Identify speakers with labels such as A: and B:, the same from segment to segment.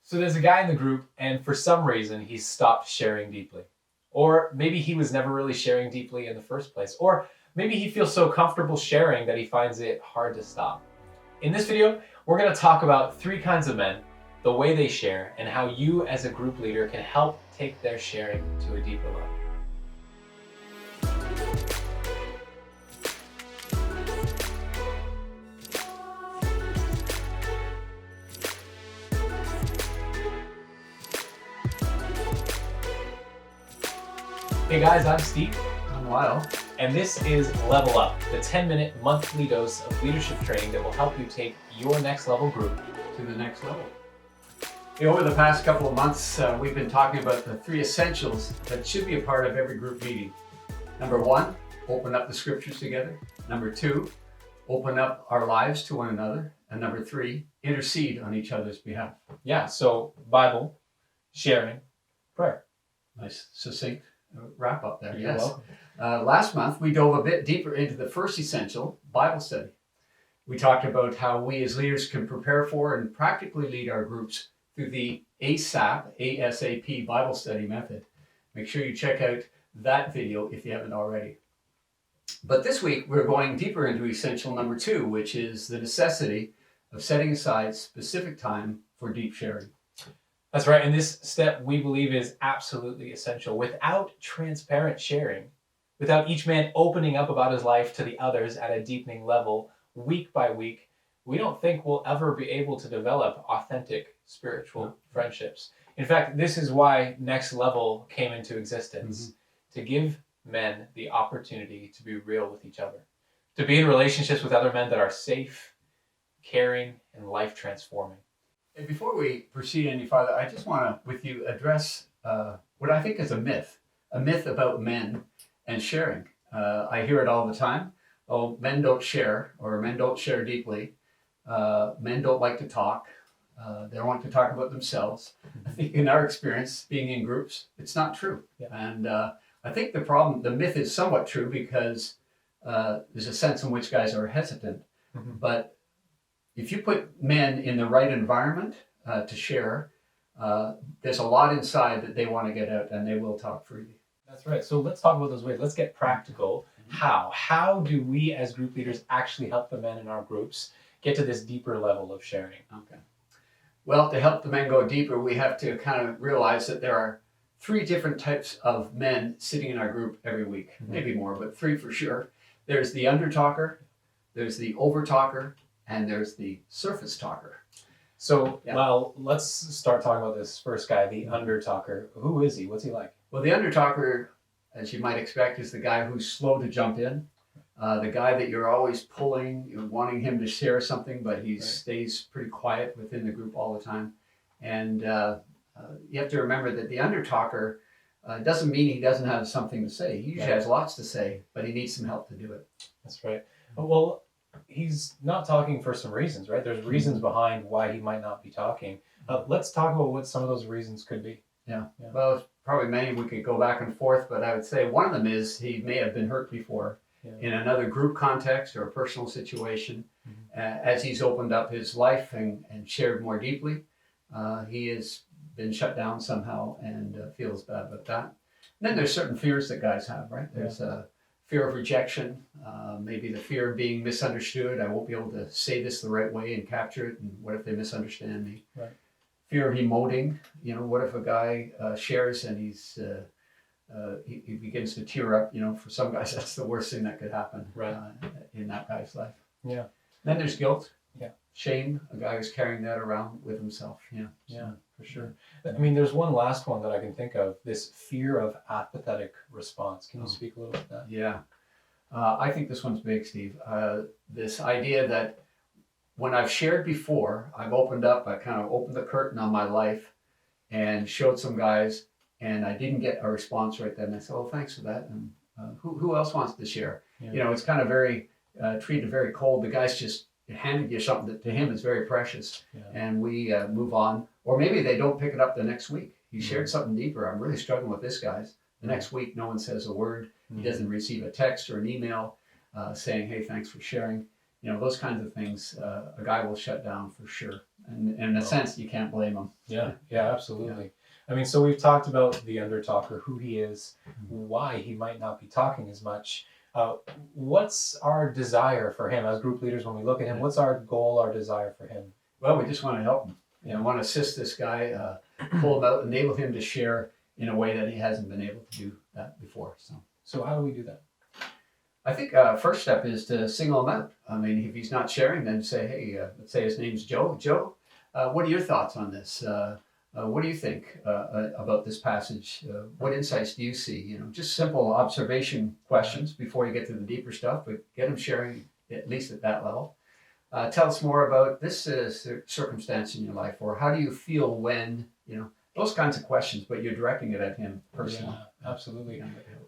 A: So there's a guy in the group, and for some reason, he's stopped sharing deeply. Or maybe he was never really sharing deeply in the first place. Or maybe he feels so comfortable sharing that he finds it hard to stop. In this video, we're going to talk about 3 kinds of men, the way they share, and how you as a group leader can help take their sharing to a deeper level. Hey guys, I'm Steve.
B: I'm Lyle.
A: And this is Level Up, the 10-minute monthly dose of leadership training that will help you take your next level group
B: To the next level. Over the past couple of months, we've been talking about the 3 essentials that should be a part of every group meeting. Number 1, open up the scriptures together. Number 2, open up our lives to one another. And number 3, intercede on each other's behalf.
A: Yeah, so Bible, sharing, prayer.
B: Nice, succinct wrap up there.
A: You're
B: yes.
A: welcome.
B: Last month, we dove a bit deeper into the first essential, Bible study. We talked about how we as leaders can prepare for and practically lead our groups through the ASAP Bible study method. Make sure you check out that video if you haven't already. But this week, we're going deeper into essential number 2, which is the necessity of setting aside specific time for deep sharing.
A: That's right, and this step we believe is absolutely essential. Without transparent sharing, without each man opening up about his life to the others at a deepening level, week by week, we don't think we'll ever be able to develop authentic spiritual friendships. In fact, this is why Nextlevel came into existence, to give men the opportunity to be real with each other, to be in relationships with other men that are safe, caring, and life-transforming.
B: And before we proceed any farther, I just want to, with you, address what I think is a myth about men and sharing. I hear it all the time. Oh, men don't share, or men don't share deeply. Men don't like to talk. They don't want to talk about themselves. I think in our experience, being in groups, it's not true.
A: Yeah.
B: And I think the myth is somewhat true because there's a sense in which guys are hesitant. But if you put men in the right environment to share, there's a lot inside that they want to get out, and they will talk freely.
A: That's right. So let's talk about those ways. Let's get practical. How do we as group leaders actually help the men in our groups get to this deeper level of sharing?
B: Okay. Well, to help the men go deeper, we have to kind of realize that there are 3 different types of men sitting in our group every week. Maybe more, but 3 for sure. There's the under-talker, there's the over-talker, and there's the surface talker.
A: So, well, let's start talking about this first guy, the under-talker. Who is he? What's he like?
B: Well, the under-talker, as you might expect, is the guy who's slow to jump in. The guy that you're always pulling, you're wanting him to share something, but he stays pretty quiet within the group all the time. And you have to remember that the under-talker doesn't mean he doesn't have something to say. He usually has lots to say, but he needs some help to do it.
A: That's right. Well, he's not talking for some reasons, right? There's reasons behind why he might not be talking. Let's talk about what some of those reasons could be.
B: Yeah. Well, probably many we could go back and forth, but I would say one of them is he may have been hurt before in another group context or a personal situation. As he's opened up his life and shared more deeply, he has been shut down somehow and feels bad about that. And then there's certain fears that guys have, right? There's a fear of rejection, maybe the fear of being misunderstood. I won't be able to say this the right way and capture it, and what if they misunderstand me?
A: Right.
B: Fear of emoting. What if a guy shares and he begins to tear up? For some guys, that's the worst thing that could happen in that guy's life.
A: Yeah.
B: Then there's guilt.
A: Yeah.
B: Shame. A guy who's carrying that around with himself.
A: Yeah, for sure. I mean, there's one last one that I can think of, this fear of apathetic response. Can you speak a little bit about that?
B: Yeah. I think this one's big, Steve. This idea that when I've shared before, I've opened up, I kind of opened the curtain on my life and showed some guys, and I didn't get a response right then. I said, oh, thanks for that. And who else wants to share?
A: Yeah.
B: It's kind of very, treated very cold. The guy's just handed you something that to him is very precious, and we move on. Or maybe they don't pick it up the next week. He shared something deeper. I'm really struggling with this, guys. The next week, no one says a word. He doesn't receive a text or an email saying, hey, thanks for sharing. Those kinds of things, a guy will shut down for sure. And in a sense, you can't blame him.
A: Yeah, absolutely. I mean, so we've talked about the undertalker, who he is, why he might not be talking as much. What's our desire for him as group leaders when we look at him? What's our goal, our desire for him?
B: Well, we just want to help him. We want to assist this guy, pull him out, enable him to share in a way that he hasn't been able to do that before.
A: So how do we do that?
B: I think first step is to single him out. I mean, if he's not sharing, then say, hey, let's say his name's Joe. Joe, what are your thoughts on this? What do you think about this passage? What insights do you see? You know, just simple observation questions before you get to the deeper stuff, but get him sharing at least at that level. Tell us more about this circumstance in your life, or how do you feel when, you know, those kinds of questions, but you're directing it at him personally.
A: Yeah, absolutely.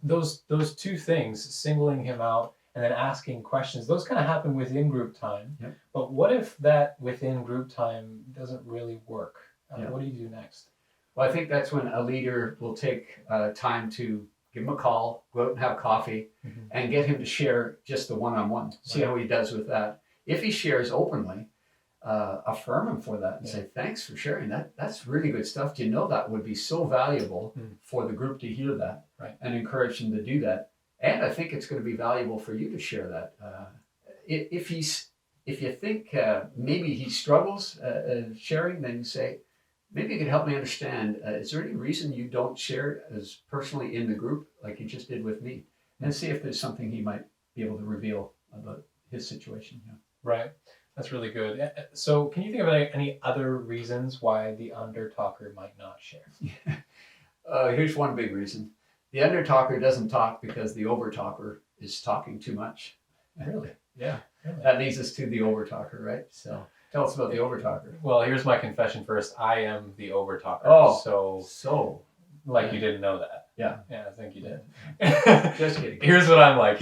A: Those two things, singling him out and then asking questions, those kind of happen within group time.
B: Yep.
A: But what if that within group time doesn't really work? What do you do next?
B: Well, I think that's when a leader will take time to give him a call, go out and have coffee, and get him to share just the one-on-one. See how he does with that. If he shares openly, affirm him for that and say, thanks for sharing that. That's really good stuff. Do you know that would be so valuable for the group to hear that, and encourage him to do that. And I think it's going to be valuable for you to share that. If you think maybe he struggles sharing, then you say, maybe you could help me understand, is there any reason you don't share as personally in the group like you just did with me? And see if there's something he might be able to reveal about his situation. Yeah.
A: Right. That's really good. So can you think of any other reasons why the undertalker might not share?
B: Here's one big reason. The undertalker doesn't talk because the overtalker is talking too much.
A: Really? Yeah. Really?
B: That leads us to the overtalker, right? So tell us about the overtalker.
A: Well, here's my confession first. I am the overtalker.
B: Oh, so
A: like you didn't know that.
B: Yeah.
A: Yeah, I think you did.
B: Just kidding.
A: Here's what I'm like.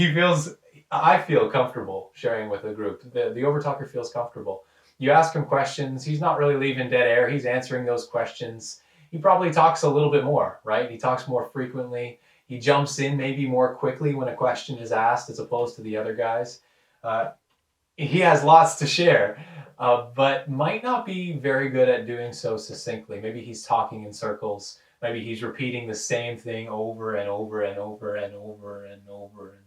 A: I feel comfortable sharing with a group. The overtalker feels comfortable. You ask him questions. He's not really leaving dead air. He's answering those questions. He probably talks a little bit more, right? He talks more frequently. He jumps in maybe more quickly when a question is asked as opposed to the other guys. He has lots to share, but might not be very good at doing so succinctly. Maybe he's talking in circles. Maybe he's repeating the same thing over and over and over and over and over and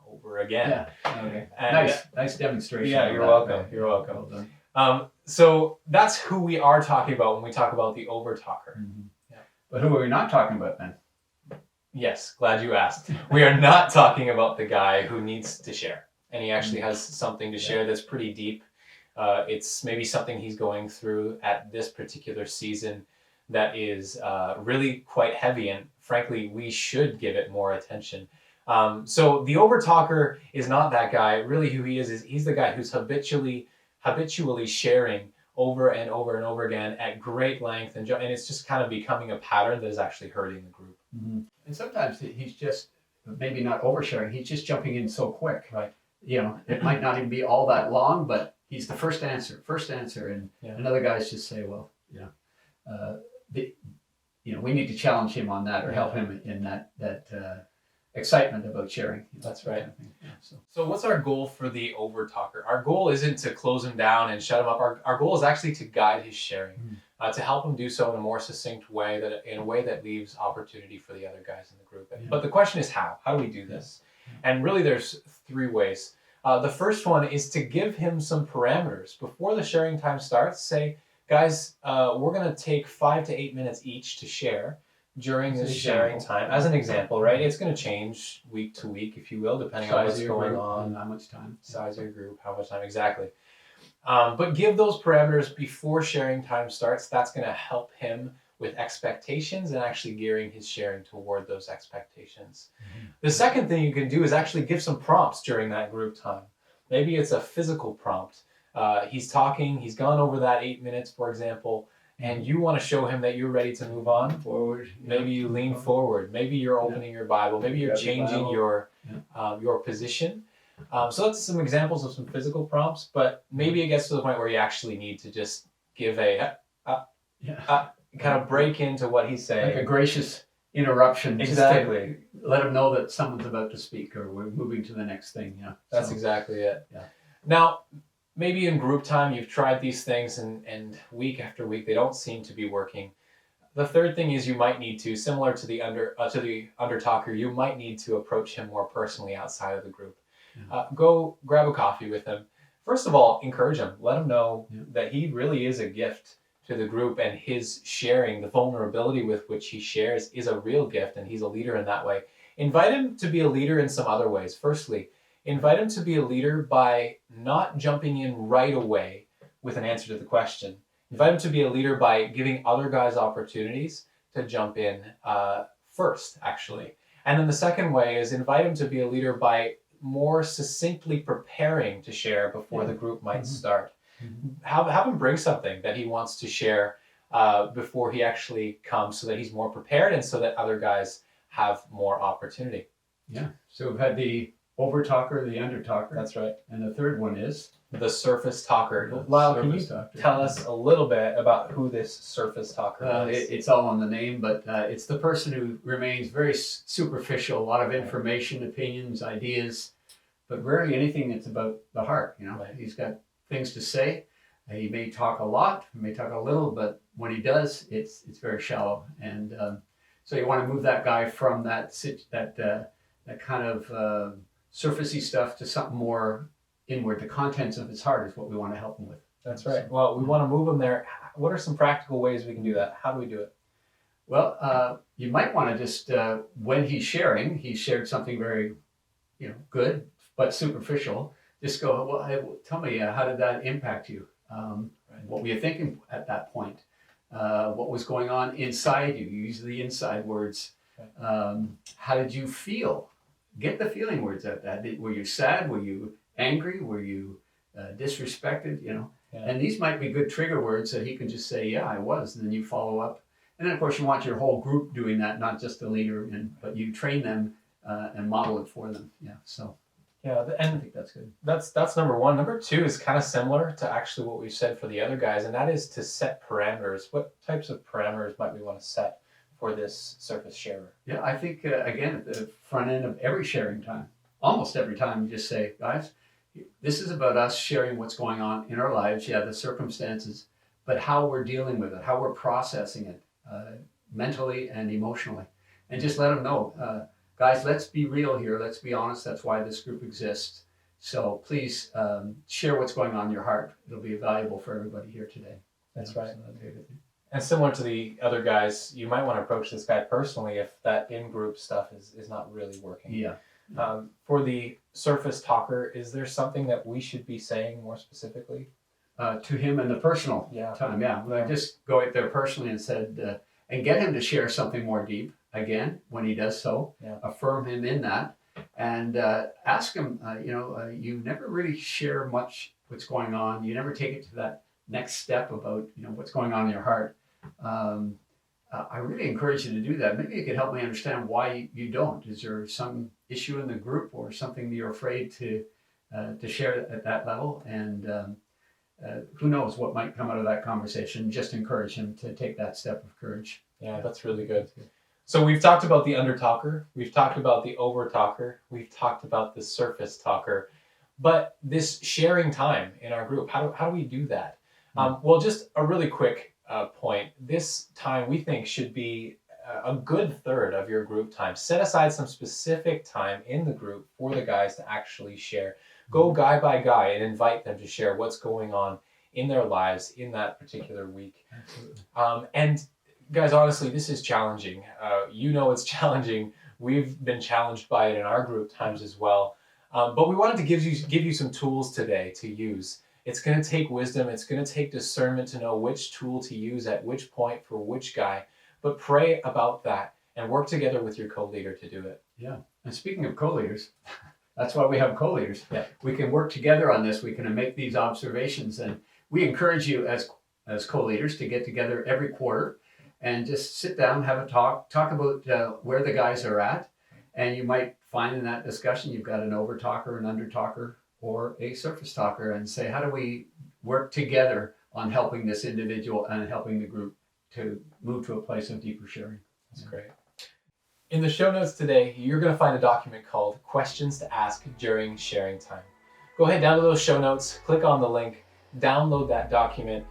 A: over again.
B: Yeah. Okay. And nice demonstration.
A: Yeah, you're welcome. You're welcome. Well done. So that's who we are talking about when we talk about the overtalker.
B: Yeah. But who are we not talking about then?
A: Yes, glad you asked. We are not talking about the guy who needs to share, and he actually has something to share that's pretty deep. It's maybe something he's going through at this particular season that is really quite heavy, and frankly, we should give it more attention. So the overtalker is not that guy. Really, who he is he's the guy who's habitually sharing over and over and over again at great length, and it's just kind of becoming a pattern that is actually hurting the group.
B: And sometimes he's just maybe not oversharing. He's just jumping in so quick.
A: Right.
B: You know, it might not even be all that long, but he's the first answer, and another guy's just say, well, we need to challenge him on that or help him in that excitement about sharing.
A: That's right. So what's our goal for the overtalker? Our goal isn't to close him down and shut him up. Our goal is actually to guide his sharing, to help him do so in a more succinct way, in a way that leaves opportunity for the other guys in the group. But the question is how? How do we do this? And really there's three ways. The first one is to give him some parameters. Before the sharing time starts, say, guys, we're going to take 5 to 8 minutes each to share during this sharing time. As an example, right? It's going to change week to week, if you will, depending on what's going on.
B: How much time.
A: Size of your group, how much time, exactly. But give those parameters before sharing time starts. That's going to help him with expectations and actually gearing his sharing toward those expectations. The second thing you can do is actually give some prompts during that group time. Maybe it's a physical prompt. He's talking, he's gone over that 8 minutes, for example, and you want to show him that you're ready to move on.
B: Forward.
A: Maybe you lean forward. Maybe you're opening your Bible. Maybe you're changing your position. So that's some examples of some physical prompts, but maybe it gets to the point where you actually need to just give a kind of break into what he's saying.
B: Like a gracious interruption.
A: Exactly.
B: Let him know that someone's about to speak or we're moving to the next thing. Yeah.
A: That's exactly it.
B: Yeah.
A: Now, maybe in group time you've tried these things and week after week they don't seem to be working. The third thing is you might need to, similar to the under talker, you might need to approach him more personally outside of the group. Go grab a coffee with him. First of all, encourage him. Let him know that he really is a gift to the group, and his sharing, the vulnerability with which he shares, is a real gift, and he's a leader in that way. Invite him to be a leader in some other ways. Firstly, invite him to be a leader by not jumping in right away with an answer to the question. Invite him to be a leader by giving other guys opportunities to jump in first, actually. And then the second way is invite him to be a leader by more succinctly preparing to share before the group might start. Have him bring something that he wants to share before he actually comes, so that he's more prepared and so that other guys have more opportunity.
B: Yeah. So we've had the over talker, the under talker.
A: That's right.
B: And the third one is
A: the surface talker. Lyle, can you tell us a little bit about who this surface talker is?
B: It's all on the name, but it's the person who remains very superficial, a lot of information, opinions, ideas, but rarely anything that's about the heart. He's got things to say. He may talk a lot, he may talk a little, but when he does, it's very shallow. And so you want to move that guy from that kind of surfacey stuff to something more inward. The contents of his heart is what we want to help him with.
A: That's right. Well, we want to move him there. What are some practical ways we can do that? How do we do it?
B: Well, you might want to just, when he's sharing, he shared something very, good, but superficial. Just go, well, tell me, how did that impact you? What were you thinking at that point? What was going on inside you? Use the inside words. How did you feel? Get the feeling words out. Were you sad? Were you angry? Were you disrespected? And these might be good trigger words that he can just say, yeah, I was. And then you follow up. And then, of course, you want your whole group doing that, not just the leader, but you train them and model it for them. Yeah, so.
A: Yeah, and
B: I think that's good.
A: That's number one. Number two is kind of similar to actually what we've said for the other guys, and that is to set parameters. What types of parameters might we want to set for this surface sharer?
B: Yeah, I think, again, at the front end of every sharing time, almost every time, you just say, guys, this is about us sharing what's going on in our lives, the circumstances, but how we're dealing with it, how we're processing it mentally and emotionally. And just let them know, guys, let's be real here. Let's be honest. That's why this group exists. So please share what's going on in your heart. It'll be valuable for everybody here today.
A: That's right. And similar to the other guys, you might want to approach this guy personally if that in-group stuff is not really working.
B: Yeah.
A: For the surface talker, is there something that we should be saying more specifically?
B: To him in the personal time, I just go out there personally and said, and get him to share something more deep. Again, when he does so, affirm him in that, and ask him, you never really share much what's going on. You never take it to that next step about, what's going on in your heart. I really encourage you to do that. Maybe you could help me understand why you don't. Is there some issue in the group or something that you're afraid to share at that level? And who knows what might come out of that conversation. Just encourage him to take that step of courage.
A: Yeah, that's really good. So we've talked about the under talker, we've talked about the over talker, we've talked about the surface talker, but this sharing time in our group, how do we do that? Well, just a really quick point. This time we think should be a good third of your group time. Set aside some specific time in the group for the guys to actually share. Go guy by guy and invite them to share what's going on in their lives in that particular week. And guys, honestly, this is challenging. It's challenging. We've been challenged by it in our group times as well. But we wanted to give you some tools today to use. It's going to take wisdom. It's going to take discernment to know which tool to use at which point for which guy. But pray about that and work together with your co-leader to do it.
B: Yeah. And speaking of co-leaders, that's why we have co-leaders.
A: Yeah.
B: We can work together on this. We can make these observations. And we encourage you as co-leaders to get together every quarter and just sit down, have a talk about where the guys are at. And you might find in that discussion, you've got an over talker, an under talker, or a surface talker, and say, how do we work together on helping this individual and helping the group to move to a place of deeper sharing?
A: That's great. In the show notes today, you're going to find a document called Questions to Ask During Sharing Time. go ahead down to those show notes, click on the link, download that document,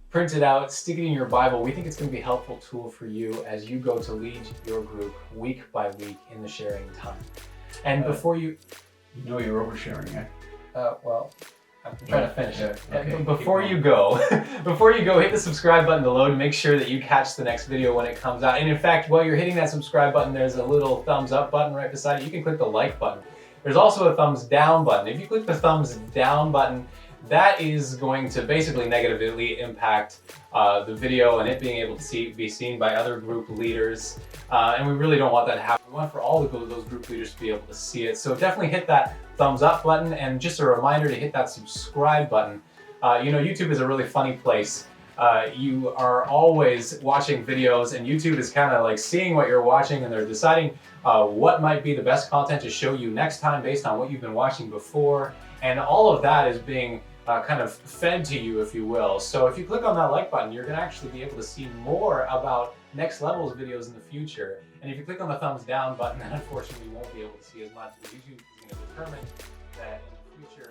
A: print it out, stick it in your Bible. We think it's going to be a helpful tool for you as you go to lead your group week by week in the sharing time. And before you...
B: You know you're oversharing, eh?
A: Well, I'm trying to finish it.
B: Okay,
A: Before you go, hit the subscribe button below to make sure that you catch the next video when it comes out. And in fact, while you're hitting that subscribe button, there's a little thumbs up button right beside it. You can click the like button. There's also a thumbs down button. If you click the thumbs down button, that is going to basically negatively impact the video and it being able to be seen by other group leaders. And we really don't want that to happen. We want for all of those group leaders to be able to see it. So definitely hit that thumbs up button, and just a reminder to hit that subscribe button. You know, YouTube is a really funny place. You are always watching videos, and YouTube is kind of like seeing what you're watching, and they're deciding what might be the best content to show you next time based on what you've been watching before. And all of that is being kind of fed to you, if you will. So if you click on that like button, you're going to actually be able to see more about Nextlevel's videos in the future. And if you click on the thumbs down button, then unfortunately you won't be able to see as much, because YouTube is going to determine that in the future